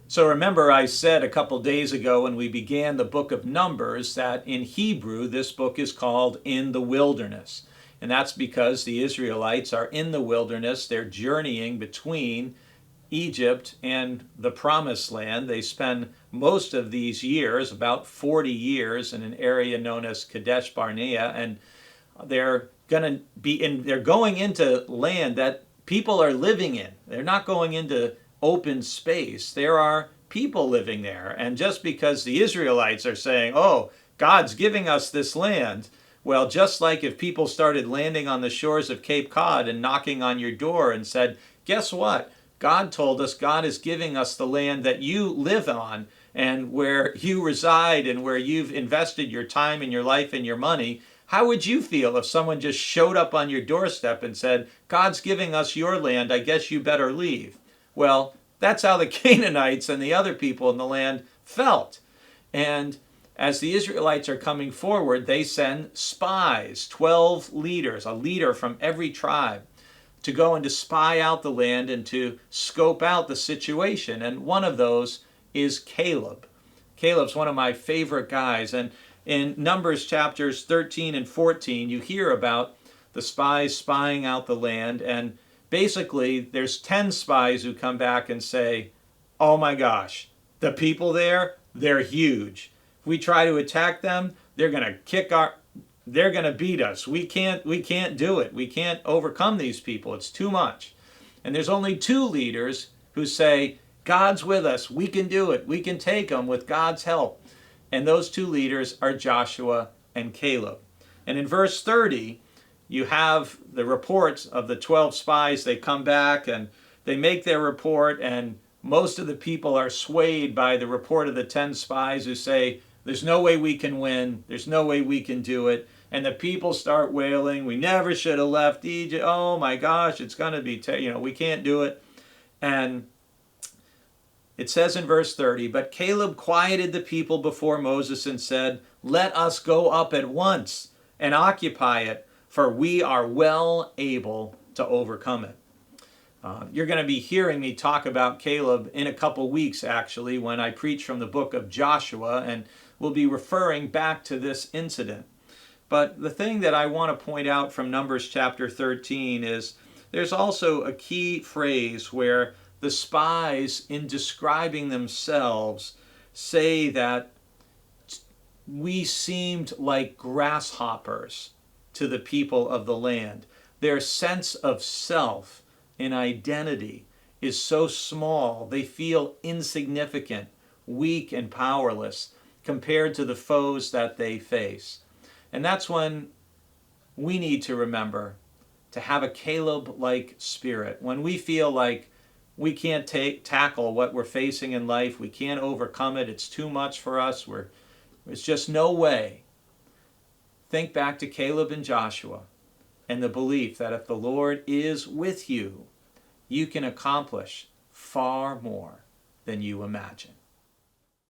So remember, I said a couple days ago when we began the book of Numbers that in Hebrew this book is called In the Wilderness. And that's because the Israelites are in the wilderness. They're journeying between Egypt and the Promised Land. They spend most of these years, about 40 years, in an area known as Kadesh Barnea, and they're going into land that people are living in. They're not going into open space. There are people living there. And just because the Israelites are saying, "Oh, God's giving us this land," well, just like if people started landing on the shores of Cape Cod and knocking on your door and said, "Guess what? God told us God is giving us the land that you live on and where you reside and where you've invested your time and your life and your money." How would you feel if someone just showed up on your doorstep and said, "God's giving us your land, I guess you better leave"? Well, that's how the Canaanites and the other people in the land felt. And as the Israelites are coming forward, they send spies, 12 leaders, a leader from every tribe, to go and to spy out the land and to scope out the situation. And one of those is Caleb. Caleb's one of my favorite guys. And in Numbers chapters 13 and 14, you hear about the spies spying out the land. And basically, there's 10 spies who come back and say, "Oh my gosh, the people there, they're huge. If we try to attack them, they're going to they're going to beat us. We can't do it. We can't overcome these people. It's too much." And there's only two leaders who say, "God's with us. We can do it. We can take them with God's help." And those two leaders are Joshua and Caleb. And in verse 30, you have the reports of the 12 spies. They come back and they make their report, and most of the people are swayed by the report of the 10 spies who say, "There's no way we can win. There's no way we can do it." And the people start wailing, "We never should have left Egypt. Oh my gosh, it's going to be, we can't do it." And it says in verse 30, "But Caleb quieted the people before Moses and said, 'Let us go up at once and occupy it, for we are well able to overcome it.'" You're going to be hearing me talk about Caleb in a couple weeks, actually, when I preach from the book of Joshua, and we'll be referring back to this incident. But the thing that I want to point out from Numbers chapter 13 is there's also a key phrase where the spies, in describing themselves, say that we seemed like grasshoppers to the people of the land. Their sense of self and identity is so small, they feel insignificant, weak, and powerless compared to the foes that they face. And that's when we need to remember to have a Caleb-like spirit. When we feel like we can't tackle what we're facing in life, we can't overcome it, it's too much for us, there's just no way. Think back to Caleb and Joshua and the belief that if the Lord is with you, you can accomplish far more than you imagine.